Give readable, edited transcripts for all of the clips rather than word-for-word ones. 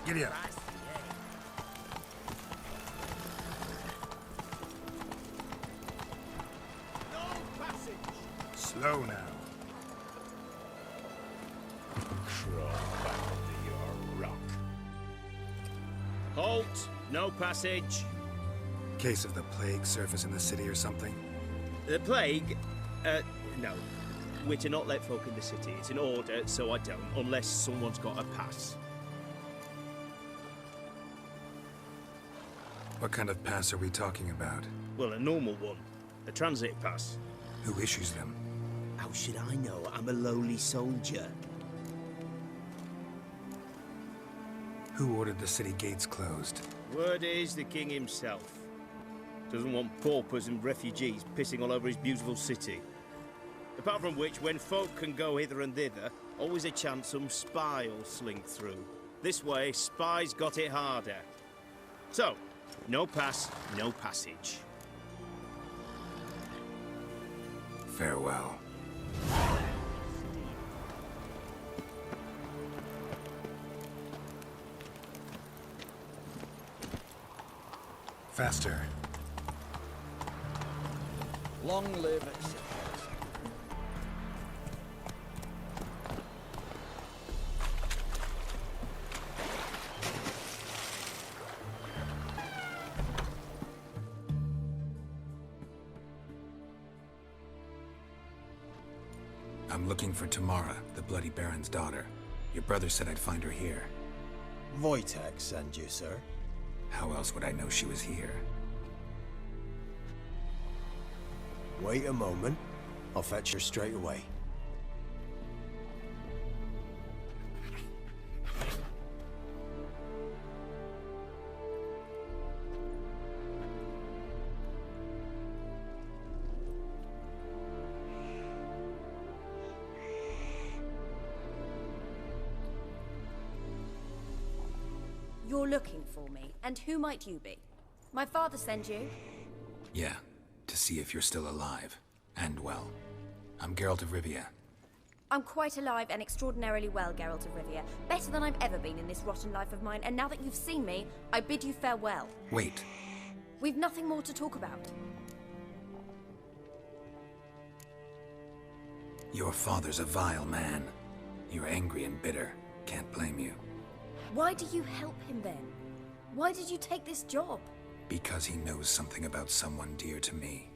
Giddy up. No passage! Slow now. Crawl back under your rock. Halt! No passage. Case of the plague surface in the city or something? The plague? No. We're to not let folk in the city. It's an order, so I don't, unless someone's got a pass. What kind of pass are we talking about? Well, a normal one. A transit pass. Who issues them? How should I know? I'm a lowly soldier. Who ordered the city gates closed? Word is the king himself. Doesn't want paupers and refugees pissing all over his beautiful city. Apart from which, when folk can go hither and thither, always a chance some spy will slink through. This way, spies got it harder. So, no pass, no passage. Farewell. Faster. Long live it. I'm looking for Tamara, the Bloody Baron's daughter. Your brother said I'd find her here. Wojtek sent you, sir. How else would I know she was here? Wait a moment. I'll fetch her straight away. You're looking for me, and who might you be? My father sent you? Yeah, to see if you're still alive. And well. I'm Geralt of Rivia. I'm quite alive and extraordinarily well, Geralt of Rivia. Better than I've ever been in this rotten life of mine, and now that you've seen me, I bid you farewell. Wait. We've nothing more to talk about. Your father's a vile man. You're angry and bitter. Can't blame you. Why do you help him then? Why did you take this job? Because he knows something about someone dear to me.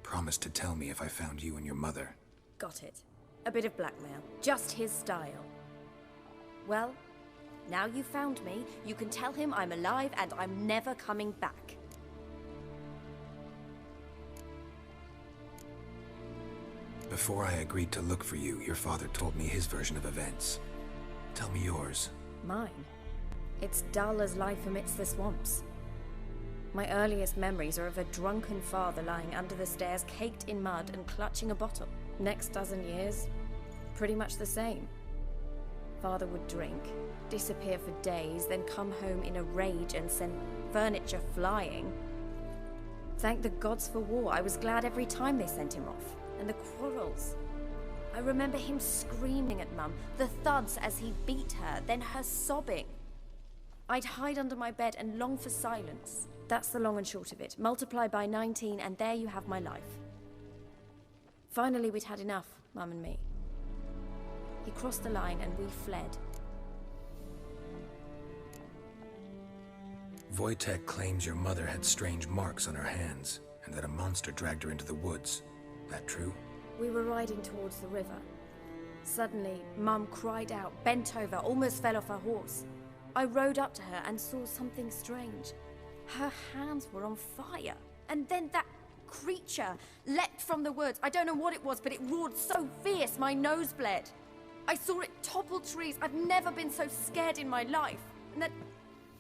Promised to tell me if I found you and your mother. Got it. A bit of blackmail. Just his style. Well, now you've found me, you can tell him I'm alive and I'm never coming back. Before I agreed to look for you, your father told me his version of events. Tell me yours. Mine? It's dull as life amidst the swamps. My earliest memories are of a drunken father lying under the stairs, caked in mud and clutching a bottle. Next dozen years, pretty much the same. Father would drink, disappear for days, then come home in a rage and send furniture flying. Thank the gods for war. I was glad every time they sent him off. And the quarrels. I remember him screaming at Mum, the thuds as he beat her, then her sobbing. I'd hide under my bed and long for silence. That's the long and short of it. Multiply by 19 and there you have my life. Finally, we'd had enough, Mum and me. He crossed the line and we fled. Wojtek claims your mother had strange marks on her hands, and that a monster dragged her into the woods. That true? We were riding towards the river. Suddenly, Mum cried out, bent over, almost fell off her horse. I rode up to her and saw something strange. Her hands were on fire. And then that creature leapt from the woods. I don't know what it was, but it roared so fierce my nose bled. I saw it topple trees. I've never been so scared in my life. And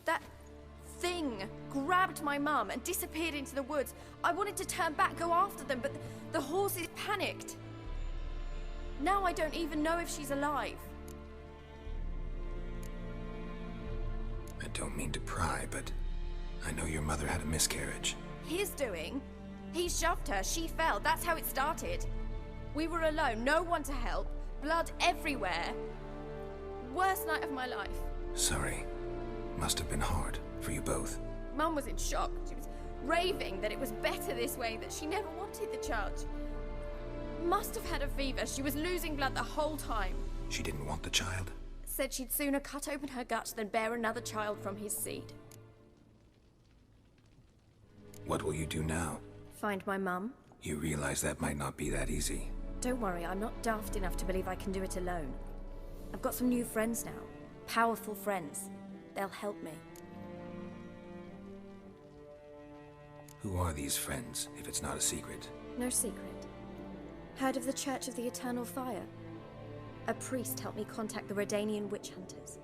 that thing grabbed my mum and disappeared into the woods. I wanted to turn back, go after them, but the horses panicked. Now I don't even know if she's alive. I don't mean to pry, but I know your mother had a miscarriage. His doing? He shoved her, she fell, that's how it started. We were alone, no one to help, blood everywhere. Worst night of my life. Sorry. Must have been hard for you both. Mum was in shock. She was raving that it was better this way, that she never wanted the child. Must have had a fever. She was losing blood the whole time. She didn't want the child? Said she'd sooner cut open her gut than bear another child from his seed. What will you do now? Find my mum. You realize that might not be that easy. Don't worry, I'm not daft enough to believe I can do it alone. I've got some new friends now. Powerful friends. They'll help me. Who are these friends, if it's not a secret? No secret. Heard of the Church of the Eternal Fire? A priest helped me contact the Redanian witch hunters.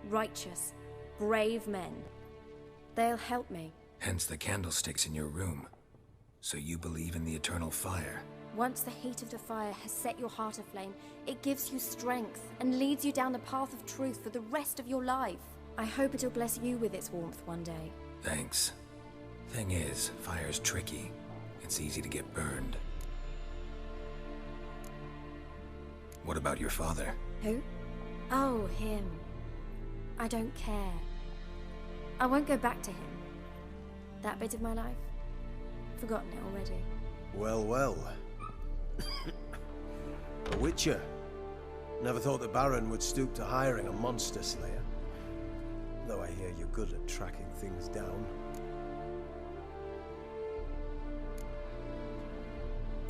Righteous, brave men. They'll help me. Hence the candlesticks in your room. So you believe in the eternal fire? Once the heat of the fire has set your heart aflame, it gives you strength and leads you down the path of truth for the rest of your life. I hope it'll bless you with its warmth one day. Thanks. Thing is, fire's tricky. It's easy to get burned. What about your father? Who? Oh, him. I don't care. I won't go back to him. That bit of my life? Forgotten it already. Well, well. A witcher. Never thought the Baron would stoop to hiring a monster slayer. Though I hear you're good at tracking things down.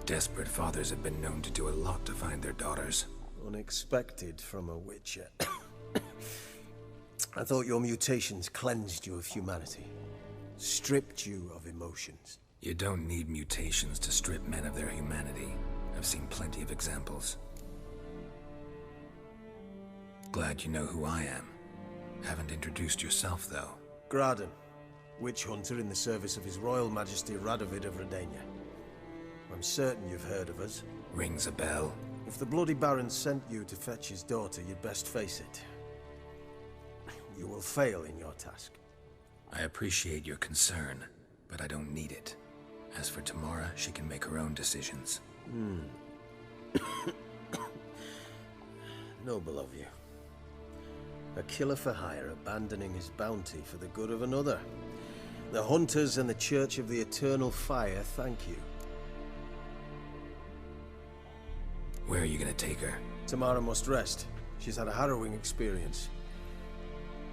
Desperate fathers have been known to do a lot to find their daughters. Unexpected from a witcher. I thought your mutations cleansed you of humanity. Stripped you of emotions. You don't need mutations to strip men of their humanity. I've seen plenty of examples. Glad you know who I am. Haven't introduced yourself, though. Graden, witch hunter in the service of His Royal Majesty Radovid of Redania. I'm certain you've heard of us. Rings a bell. If the Bloody Baron sent you to fetch his daughter, you'd best face it. You will fail in your task. I appreciate your concern, but I don't need it. As for Tamara, she can make her own decisions. Noble of you. A killer for hire abandoning his bounty for the good of another. The Hunters and the Church of the Eternal Fire thank you. Where are you gonna take her? Tamara must rest. She's had a harrowing experience.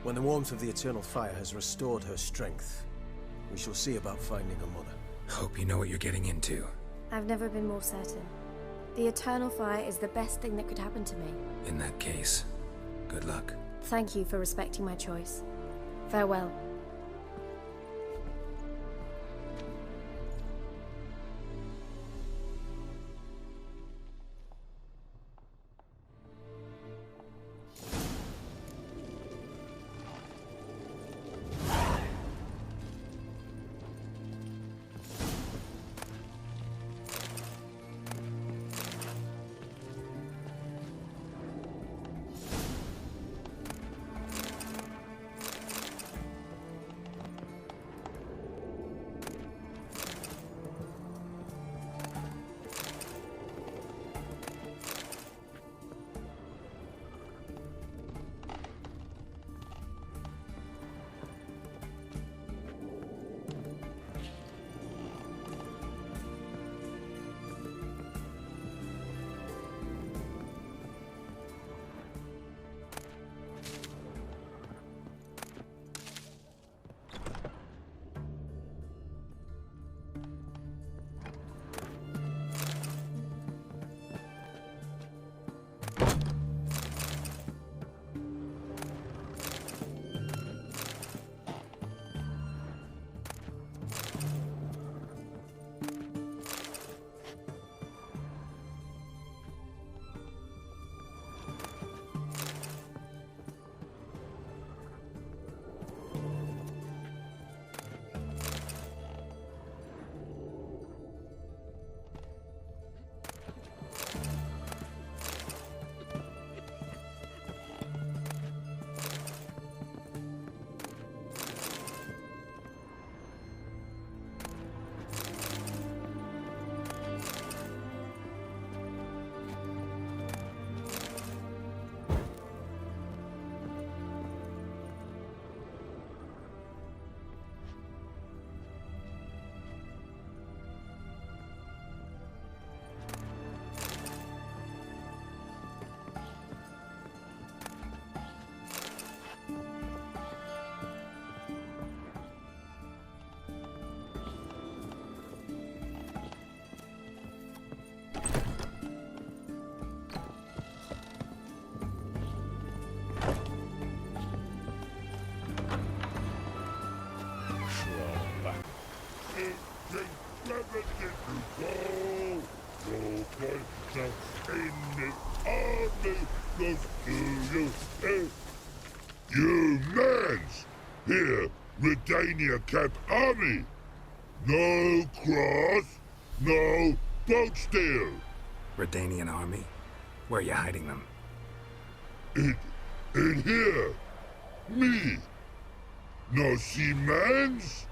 When the warmth of the Eternal Fire has restored her strength, we shall see about finding her mother. Hope you know what you're getting into. I've never been more certain. The Eternal Fire is the best thing that could happen to me. In that case, good luck. Thank you for respecting my choice. Farewell. myself in the army goes to you. You mans! Here, Redania Camp Army! No cross, no boat steal! Redanian army? Where are you hiding them? In here! Me! No see mans?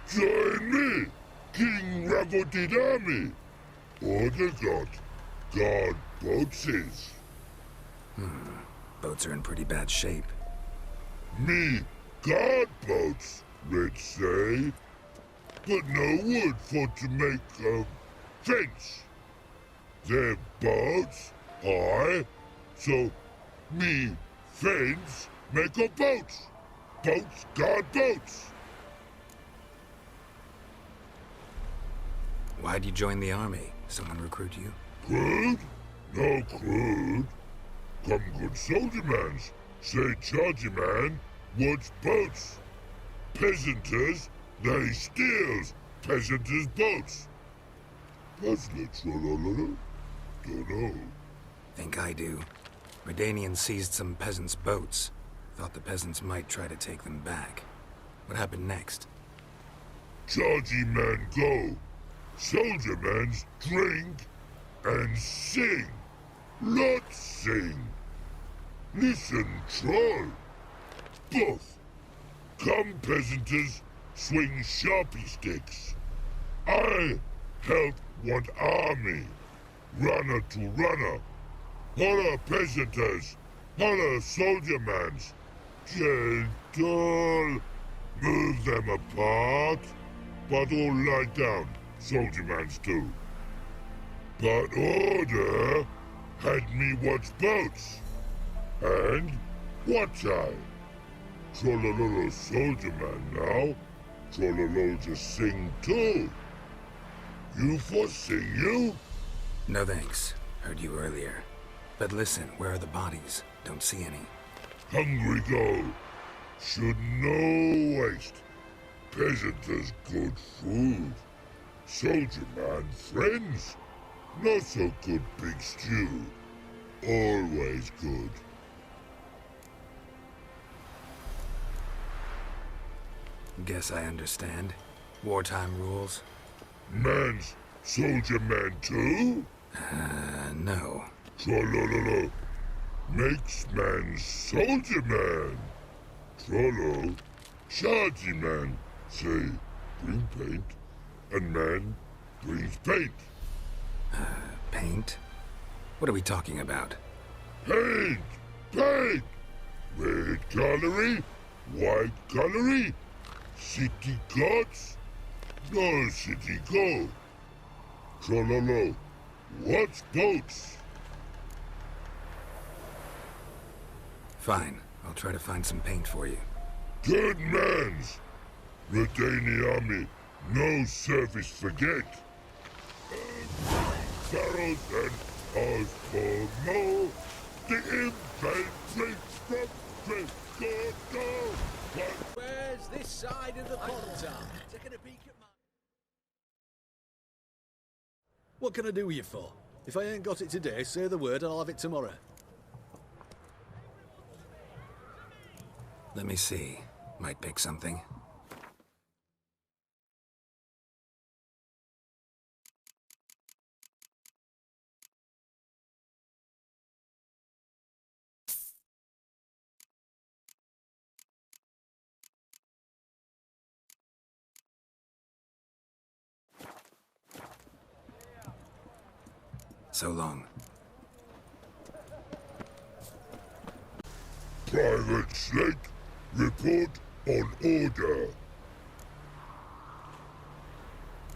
Join me, King Ravodid Army! Order God, God boats is. Boats are in pretty bad shape. Me, God boats, let's say. But no wood for to make a fence. Their boats, aye. So, me, fence, make a boats. Boats, God boats. Why'd you join the army? Someone recruit you? Crude? No crude. Come good soldier mans. Say chargy man, what's boats? Peasanters, they steals peasanters' boats. Puzzler trollololo? Dunno. Think I do. Redanians seized some peasants' boats. Thought the peasants might try to take them back. What happened next? Chargy man go. Soldier mans drink and sing. Lot sing. Listen, troll. Both. Come, peasanters, swing sharpie sticks. I help one army. Runner to runner. Holla, peasanters. Holla, soldier mans. Gentle. Move them apart. But all lie down. Soldier mans too. But order had me watch boats. And watch I. Trollololo soldier man now. Trollolo just sing too. You for sing you? No thanks. Heard you earlier. But listen, where are the bodies? Don't see any. Hungry go. Should no waste. Peasanters good food. Soldier man friends. Not so good big stew. Always good. Guess I understand. Wartime rules? Man's soldier man too? No. Trollololo. Makes man soldier man. Trollo. Chargy man. Say, bring paint. And man brings paint. Paint? What are we talking about? Paint! Paint! Red colory, white colory, city gods, no city go. Trollolo, what's boats? Fine. I'll try to find some paint for you. Good mans! Redani army, no service forget. Barrels and ours for more. The infantry from Frisco. Where's this side of the pond? Taking a peek at my... What can I do with you for? If I ain't got it today, say the word and I'll have it tomorrow. Let me see. Might pick something. So long. Private Snake, report on order.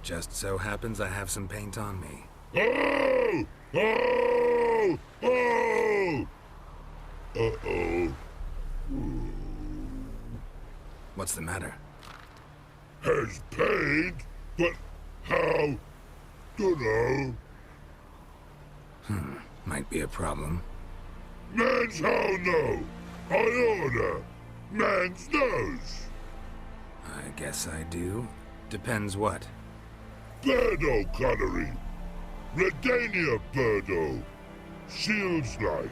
Just so happens I have some paint on me. Oh! Oh! Oh! Uh-oh. What's the matter? Has paid, but how? Dunno. Might be a problem. Man's how no. I order. Man's knows. I guess I do. Depends what. Bad old colory. Redania, Birdo. Shield's life.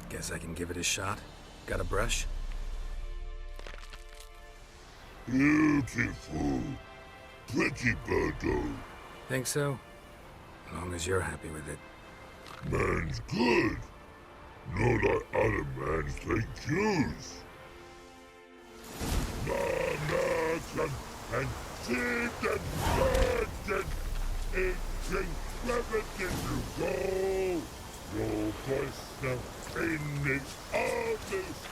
Guess I can give it a shot. Got a brush? Beautiful. Pretty, Birdo. Think so? As long as you're happy with it. Man's good. Not like other mans take Jews. Nanas and seeds and birds and it's extravagant to go. Your voice now in this office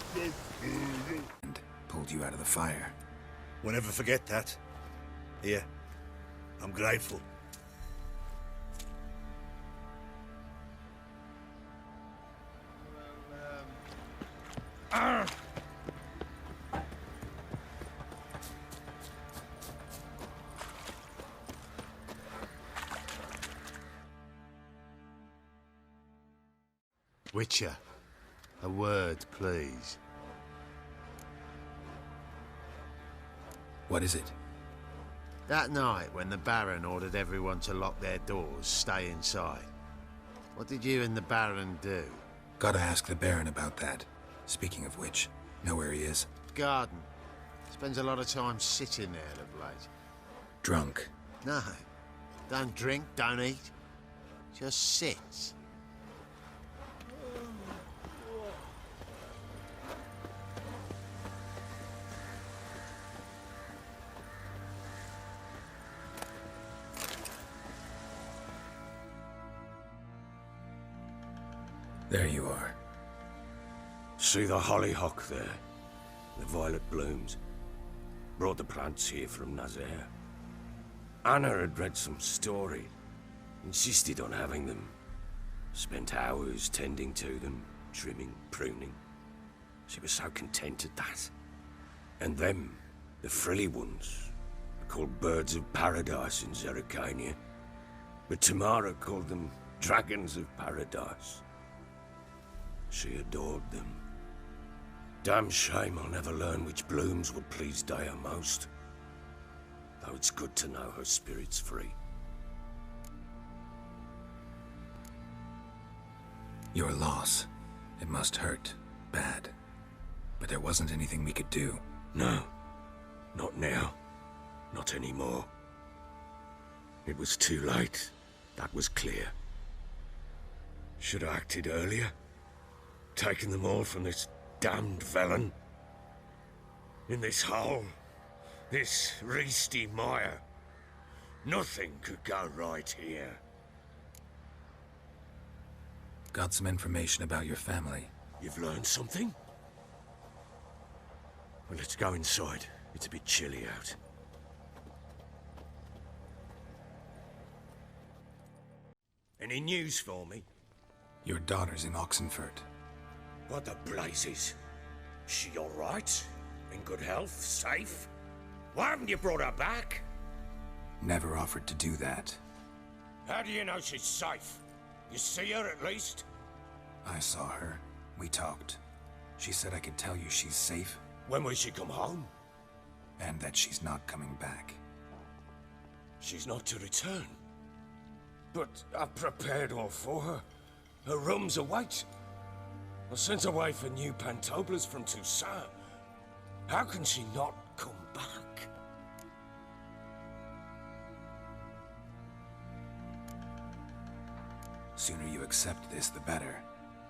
And pulled you out of the fire. We'll never forget that. Here, I'm grateful. Witcher, a word, please. What is it? That night when the Baron ordered everyone to lock their doors, stay inside. What did you and the Baron do? Gotta ask the Baron about that. Speaking of which, know where he is? Garden. Spends a lot of time sitting there of late. Drunk. No. Don't drink, don't eat. Just sits. There you are. See the hollyhock there? The violet blooms. Brought the plants here from Nazaire. Anna had read some story. Insisted on having them. Spent hours tending to them, trimming, pruning. She was so content at that. And them, the frilly ones, are called birds of paradise in Zerrikania. But Tamara called them dragons of paradise. She adored them. Damn shame I'll never learn which blooms would please Dea most. Though it's good to know her spirit's free. Your loss. It must hurt. Bad. But there wasn't anything we could do. No. Not now. Not anymore. It was too late. That was clear. Should have acted earlier. Taken them all from this damned Velen. In this hole. This reesty mire. Nothing could go right here. Got some information about your family. You've learned something? Well, let's go inside. It's a bit chilly out. Any news for me? Your daughter's in Oxenfurt. What the blazes? She all right? In good health? Safe? Why haven't you brought her back? Never offered to do that. How do you know she's safe? You see her at least? I saw her. We talked. She said I could tell you she's safe. When will she come home? And that she's not coming back. She's not to return. But I've prepared all for her. Her room's await. I sent away for new pantoblas from Toussaint. How can she not come back? Sooner you accept this, the better.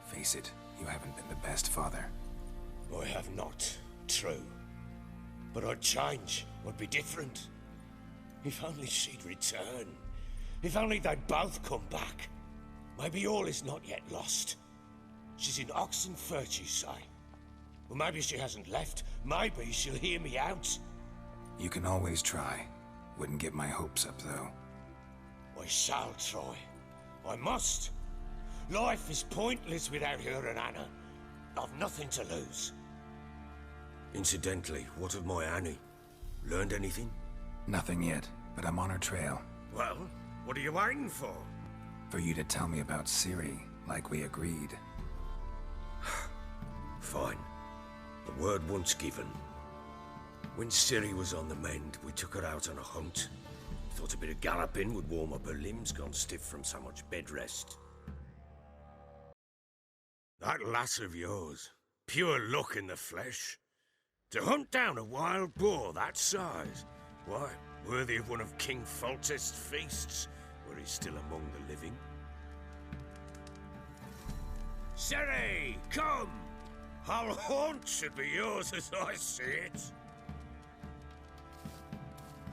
Face it, you haven't been the best father. I have not, true. But I'd change, I'd be different. If only she'd return. If only they'd both come back. Maybe all is not yet lost. She's in Oxenfurt, you say? Well, maybe she hasn't left. Maybe she'll hear me out. You can always try. Wouldn't get my hopes up, though. I shall try. I must. Life is pointless without her and Anna. I've nothing to lose. Incidentally, what of my Annie? Learned anything? Nothing yet, but I'm on her trail. Well, what are you waiting for? For you to tell me about Ciri, like we agreed. Fine. The word once given. When Ciri was on the mend, we took her out on a hunt. Thought a bit of galloping would warm up her limbs, gone stiff from so much bed rest. That lass of yours, pure luck in the flesh. To hunt down a wild boar that size, why, worthy of one of King Foltest's feasts, where he's still among the living. Sere, come! Hull Haunt should be yours as I see it.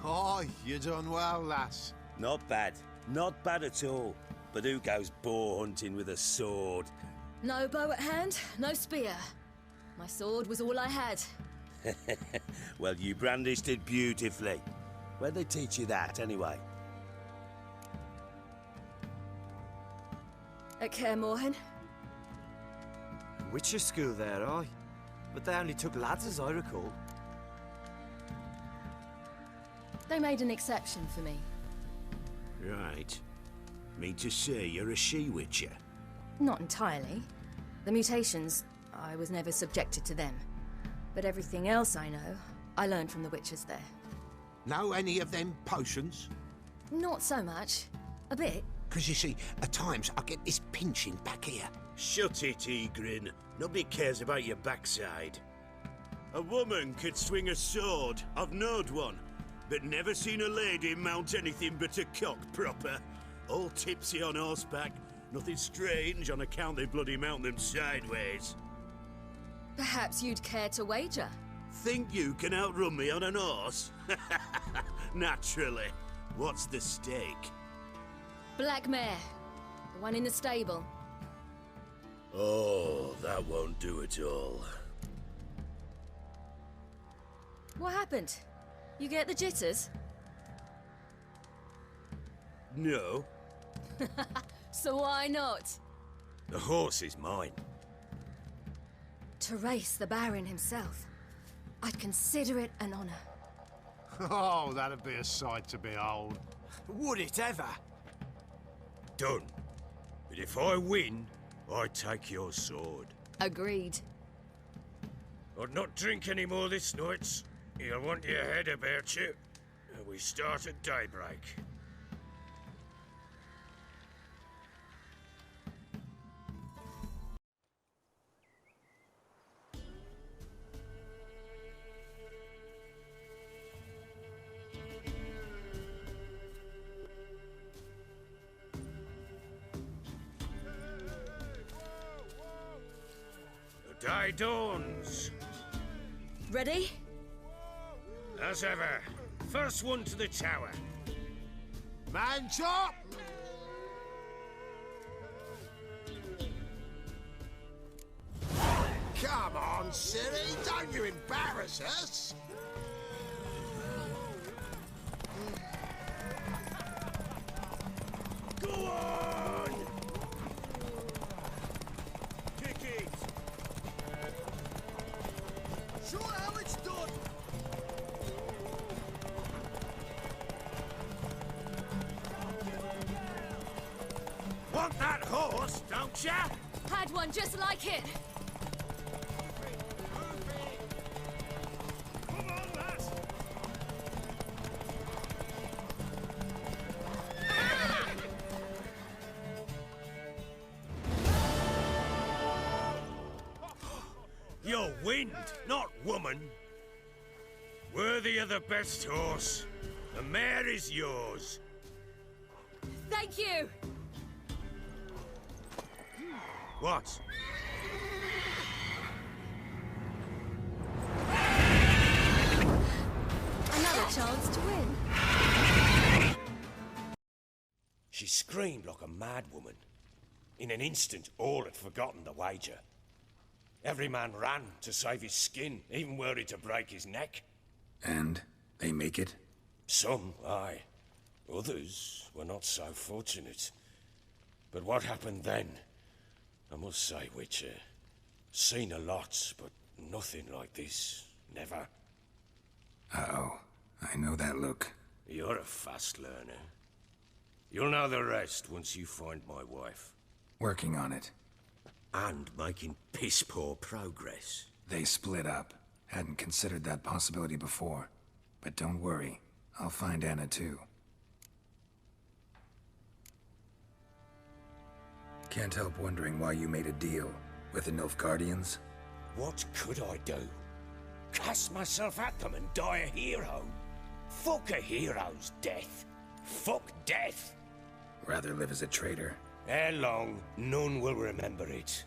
Oh, you done well, lass. Not bad. Not bad at all. But who goes boar hunting with a sword? No bow at hand, no spear. My sword was all I had. Well, you brandished it beautifully. Where'd they teach you that, anyway? At Kaer Morhen. Witcher school there, aye. But they only took lads, as I recall. They made an exception for me. Right. Mean to say you're a she-witcher? Not entirely. The mutations, I was never subjected to them. But everything else I know, I learned from the witchers there. Know any of them potions? Not so much. A bit. 'Cause you see, at times I get this pinching back here. Shut it, Egrin. Nobody cares about your backside. A woman could swing a sword. I've knowed one. But never seen a lady mount anything but a cock proper. All tipsy on horseback. Nothing strange on account they bloody mount them sideways. Perhaps you'd care to wager? Think you can outrun me on an horse? Naturally. What's the stake? Black mare. The one in the stable. Oh, that won't do at all. What happened? You get the jitters? No. So why not? The horse is mine. To race the Baron himself. I'd consider it an honor. Oh, that'd be a sight to behold. Would it ever? Done. But if I win, I take your sword. Agreed. I'd not drink any more this night. You'll want your head about you. We start at daybreak. The day dawns. Ready? As ever, first one to the tower. Man chop! Come on, Siri, don't you embarrass us! Go on! Kick it! Show how it's done! Want that horse, don't ya? Had one just like it. Come on, lass! You're wind, not woman. Worthy of the best horse. The mare is yours. Thank you. What? Another chance to win. She screamed like a mad woman. In an instant, all had forgotten the wager. Every man ran to save his skin, even were he to break his neck. And they make it? Some, aye. Others were not so fortunate. But what happened then? I must say, Witcher, seen a lot, but nothing like this. Never. Uh-oh. I know that look. You're a fast learner. You'll know the rest once you find my wife. Working on it. And making piss-poor progress. They split up. Hadn't considered that possibility before. But don't worry. I'll find Anna too. Can't help wondering why you made a deal with the Nilfgaardians. What could I do? Cast myself at them and die a hero? Fuck a hero's death. Fuck death. Rather live as a traitor. Ere long, none will remember it.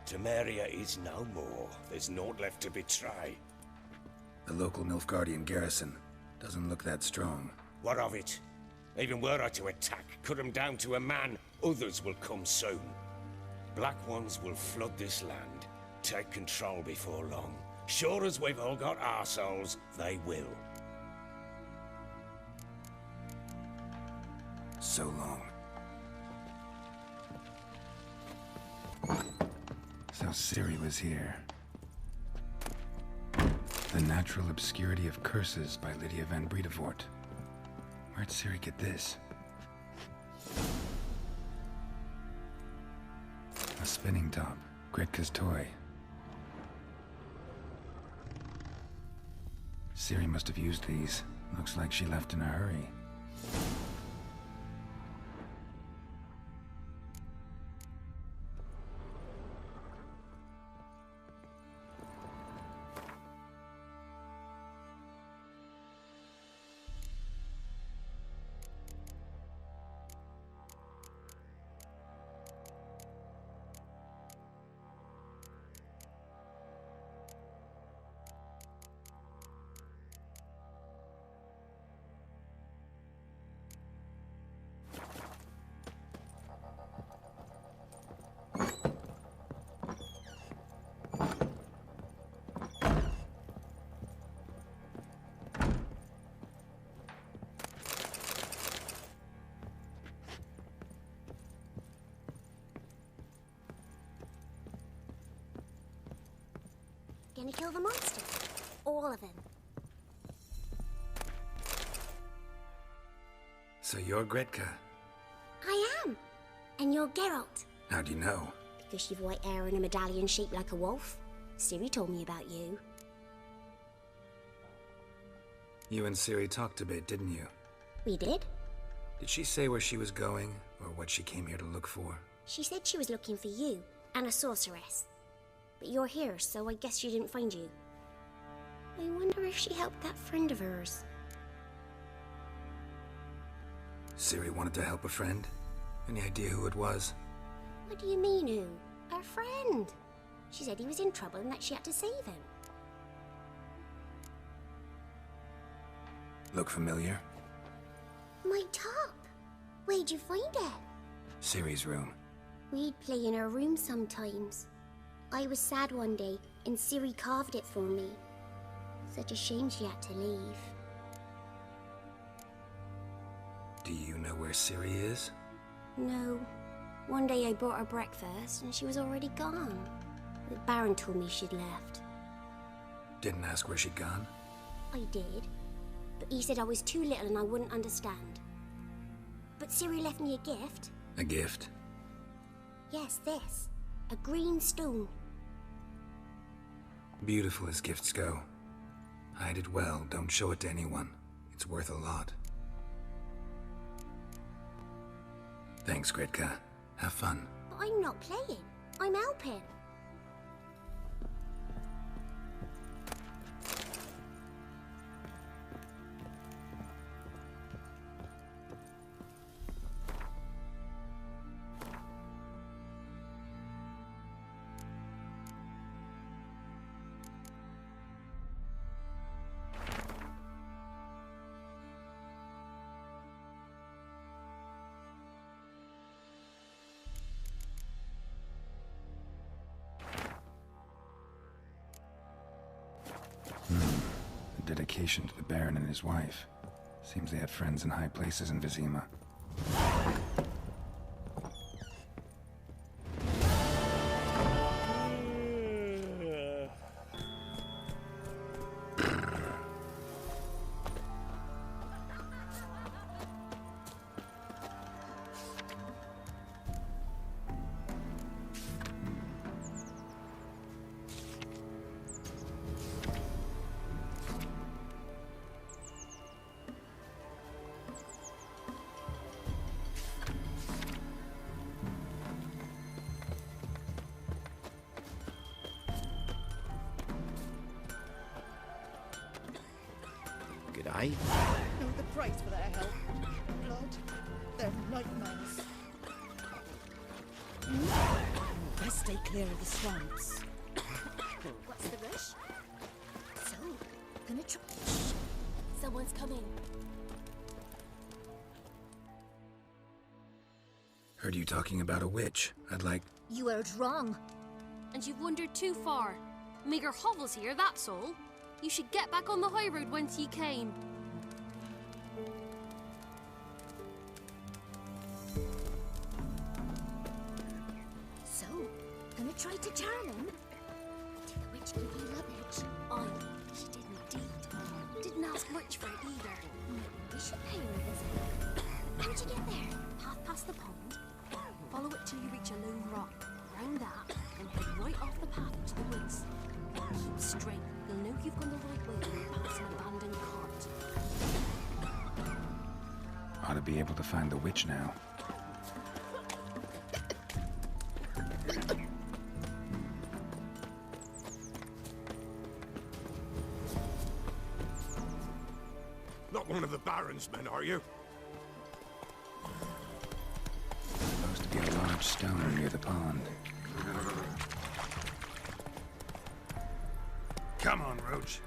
Temeria is no more. There's naught left to betray. The local Nilfgaardian garrison doesn't look that strong. What of it? Even were I to attack, cut them down to a man, others will come soon. Black Ones will flood this land, take control before long. Sure as we've all got arseholes, they will. So long. So Ciri was here. The Natural Obscurity of Curses by Lydia van Bredevoort. Where'd Ciri get this? A spinning top. Gretka's toy. Ciri must have used these. Looks like she left in a hurry. Gonna kill the monster. All of them. So you're Gretka? I am. And you're Geralt. How do you know? Because you've white hair and a medallion shaped like a wolf. Ciri told me about you. You and Ciri talked a bit, didn't you? We did. Did she say where she was going, or what she came here to look for? She said she was looking for you, and a sorceress. But you're here, so I guess she didn't find you. I wonder if she helped that friend of hers. Ciri wanted to help a friend? Any idea who it was? What do you mean, who? Her friend. She said he was in trouble and that she had to save him. Look familiar? My top. Where'd you find it? Ciri's room. We'd play in her room sometimes. I was sad one day, and Ciri carved it for me. Such a shame she had to leave. Do you know where Ciri is? No. One day I brought her breakfast, and she was already gone. The Baron told me she'd left. Didn't ask where she'd gone? I did. But he said I was too little and I wouldn't understand. But Ciri left me a gift. A gift? Yes, this. A green stone. Beautiful as gifts go. Hide it well, don't show it to anyone. It's worth a lot. Thanks, Gretka. Have fun. But I'm not playing. I'm helping. A dedication to the Baron and his wife. Seems they had friends in high places in Vizima. eh? Know the price for their help. Blood. They're nightmares. Best stay clear of the swamps. What's the rush? So, gonna try. Someone's coming. Heard you talking about a witch. I'd like... You heard wrong. And you've wandered too far. Meagre hovels here, that's all. You should get back on the high road whence ye came. So, gonna try to charm him? Did the witch give you luggage? Aye, she did indeed. Didn't ask much for it either. We should pay her a visit. How'd you get there? Half past the pond. Follow it till you reach a lone rock. Round that, and head right off the path into the woods. Keep straight. You'll know you've gone the right way when you pass an abandoned cart. Ought to be able to find the witch now. Not one of the Baron's men, are you? Supposed to be a large stone near the pond. Come on, Roach.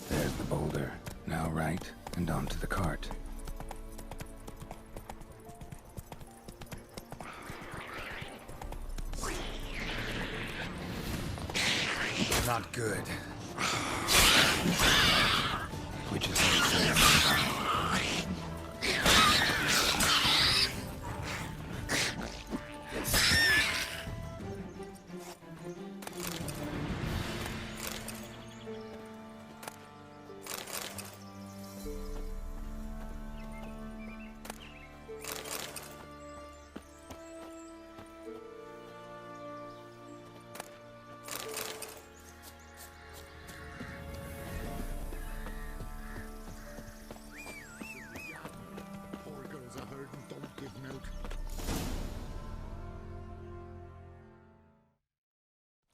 There's the boulder. Now right, and onto the cart. Not good. Which is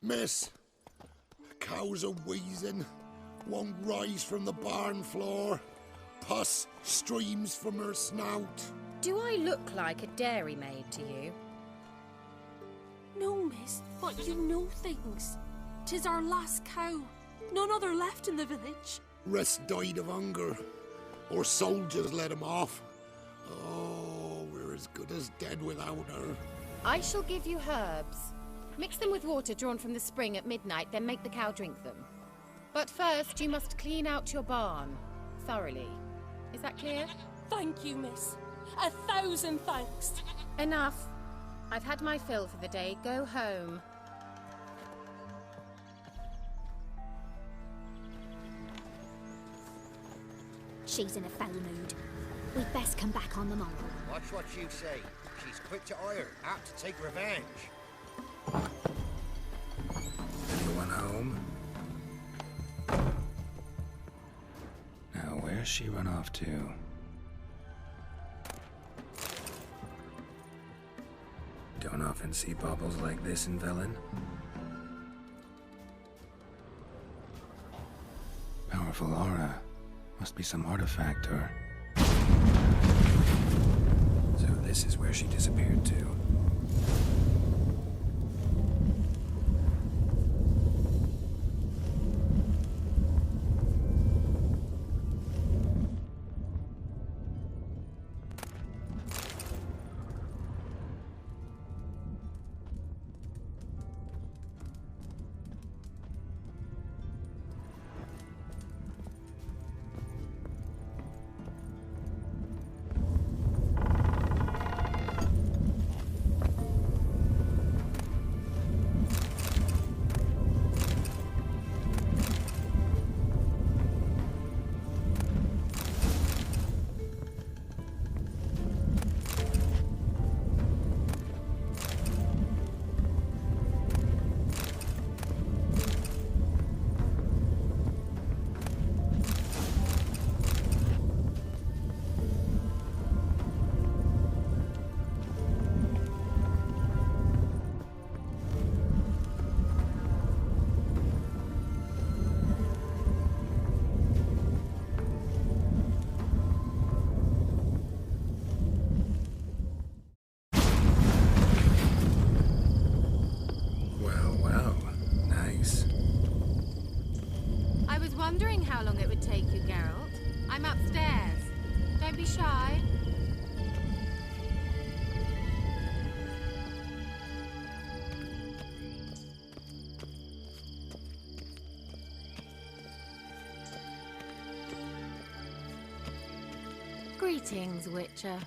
Miss, cows are wheezing, won't rise from the barn floor, pus streams from her snout. Do I look like a dairymaid to you? No, miss, but you know things. 'Tis our last cow. None other left in the village. Rest died of hunger, or soldiers let him off. Oh, we're as good as dead without her. I shall give you herbs. Mix them with water drawn from the spring at midnight, then make the cow drink them. But first, you must clean out your barn thoroughly. Is that clear? Thank you, miss. 1,000 thanks. Enough. I've had my fill for the day. Go home. She's in a foul mood. We'd best come back on the morrow. Watch what you say. She's quick to ire, apt to take revenge. Anyone home? Now, where's she run off to? Don't often see baubles like this in Velen. Powerful aura. Must be some artifact or... So this is where she disappeared to. wondering how long it would take you, Geralt. I'm upstairs. Don't be shy. Greetings, Witcher.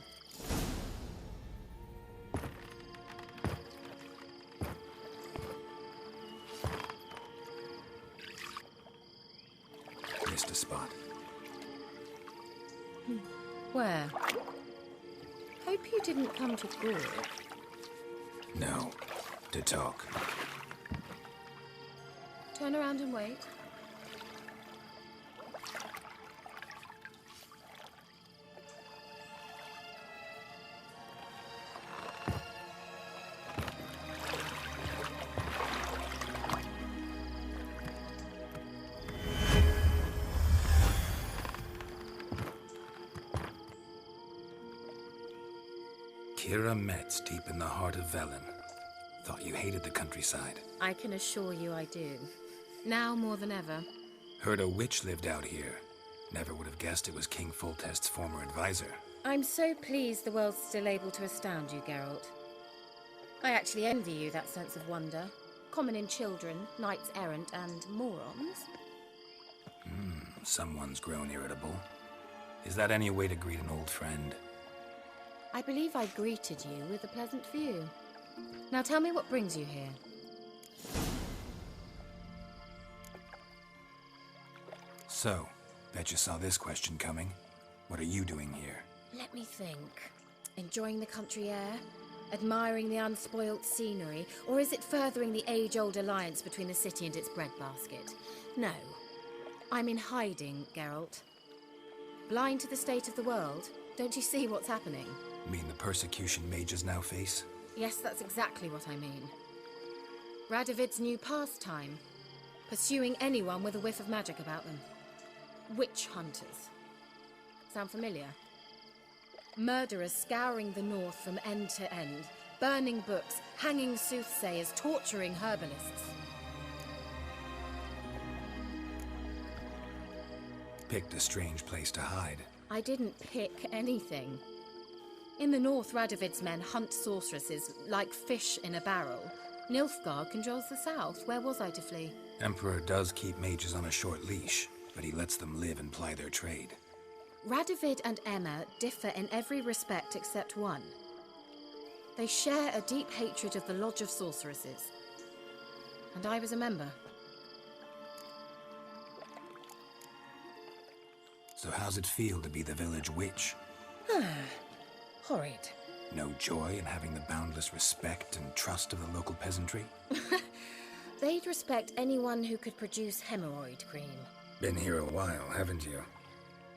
Missed a spot. Where? Hope you didn't come to Gork. No. To talk. Turn around and wait. Kira Metz, deep in the heart of Velen. Thought you hated the countryside. I can assure you I do. Now more than ever. Heard a witch lived out here. Never would have guessed it was King Foltest's former advisor. I'm so pleased the world's still able to astound you, Geralt. I actually envy you that sense of wonder. Common in children, knights errant, and morons. Someone's grown irritable. Is that any way to greet an old friend? I believe I greeted you with a pleasant view. Now tell me what brings you here. So, bet you saw this question coming. What are you doing here? Let me think. Enjoying the country air? Admiring the unspoilt scenery? Or is it furthering the age-old alliance between the city and its breadbasket? No. I'm in hiding, Geralt. Blind to the state of the world? Don't you see what's happening? Mean the persecution mages now face? Yes, that's exactly what I mean. Radovid's new pastime. Pursuing anyone with a whiff of magic about them. Witch hunters. Sound familiar? Murderers scouring the north from end to end. Burning books, hanging soothsayers, torturing herbalists. Picked a strange place to hide. I didn't pick anything. In the north, Radovid's men hunt sorceresses like fish in a barrel. Nilfgaard controls the south. Where was I to flee? Emperor does keep mages on a short leash, but he lets them live and ply their trade. Radovid and Emma differ in every respect except one. They share a deep hatred of the Lodge of Sorceresses. And I was a member. So how's it feel to be the village witch? Horrid. No joy in having the boundless respect and trust of the local peasantry? They'd respect anyone who could produce hemorrhoid cream. Been here a while, haven't you?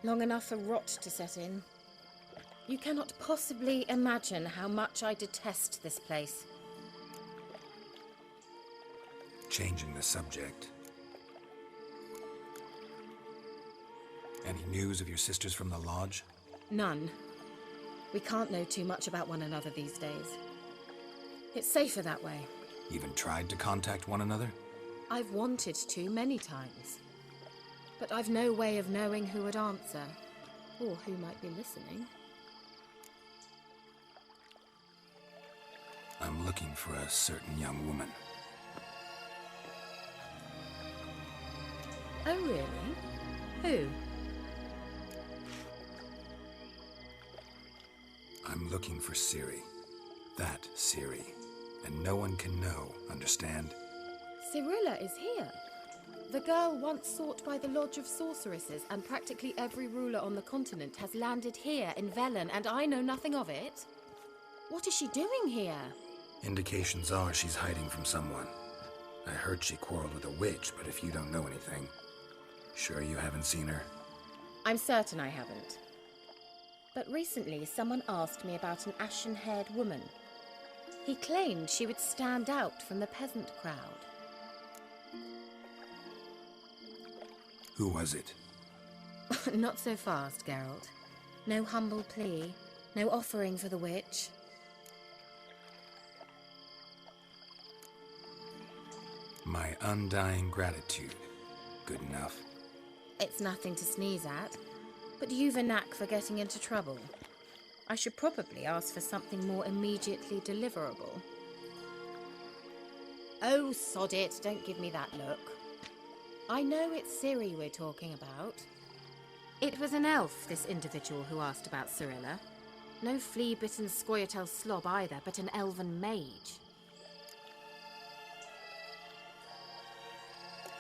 Long enough for rot to set in. You cannot possibly imagine how much I detest this place. Changing the subject. Any news of your sisters from the lodge? None. We can't know too much about one another these days. It's safer that way. Even tried to contact one another? I've wanted to many times. But I've no way of knowing who would answer, or who might be listening. I'm looking for a certain young woman. Oh, really? Who? I'm looking for Ciri. That Ciri. And no one can know, understand? Cirilla is here. The girl once sought by the Lodge of Sorceresses, and practically every ruler on the continent has landed here in Velen, and I know nothing of it. What is she doing here? Indications are she's hiding from someone. I heard she quarreled with a witch, but if you don't know anything, sure you haven't seen her? I'm certain I haven't. But recently, someone asked me about an ashen-haired woman. He claimed she would stand out from the peasant crowd. Who was it? Not so fast, Geralt. No humble plea, no offering for the witch. My undying gratitude. Good enough. It's nothing to sneeze at, but you've a knack for getting into trouble. I should probably ask for something more immediately deliverable. Oh, sod it, don't give me that look. I know it's Ciri we're talking about. It was an elf, this individual who asked about Cirilla. No flea-bitten Scoia'tael slob either, but an elven mage.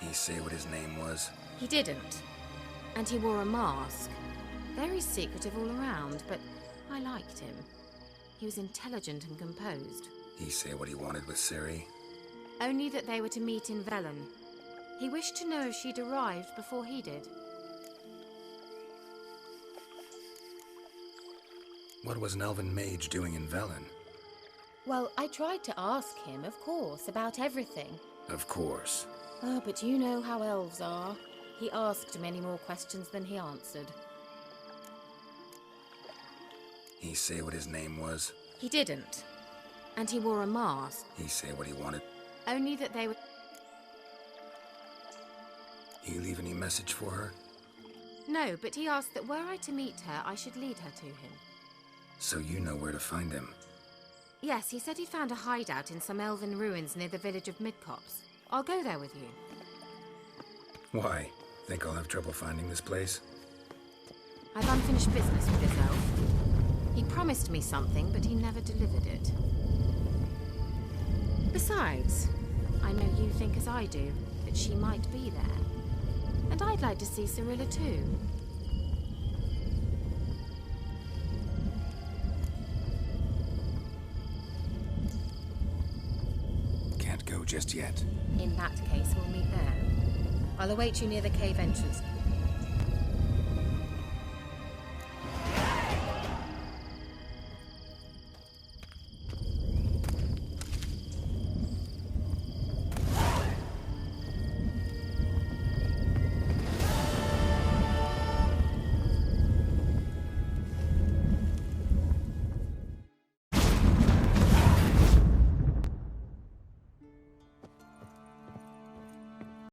He say what his name was? He didn't. And he wore a mask. Very secretive all around, but I liked him. He was intelligent and composed. He say what he wanted with Ciri? Only that they were to meet in Velen. He wished to know if she'd arrived before he did. What was an elven mage doing in Velen? Well, I tried to ask him, of course, about everything. Of course. Oh, but you know how elves are. He asked many more questions than he answered. He say what his name was? He didn't. And he wore a mask. He say what he wanted? Only that they were... He leave any message for her? No, but he asked that were I to meet her, I should lead her to him. So you know where to find him? Yes, he said he'd found a hideout in some elven ruins near the village of Midcopse. I'll go there with you. Why? Think I'll have trouble finding this place? I've unfinished business with this elf. He promised me something, but he never delivered it. Besides, I know you think as I do, that she might be there. And I'd like to see Cirilla too. Can't go just yet. In that case, we'll meet there. I'll await you near the cave entrance.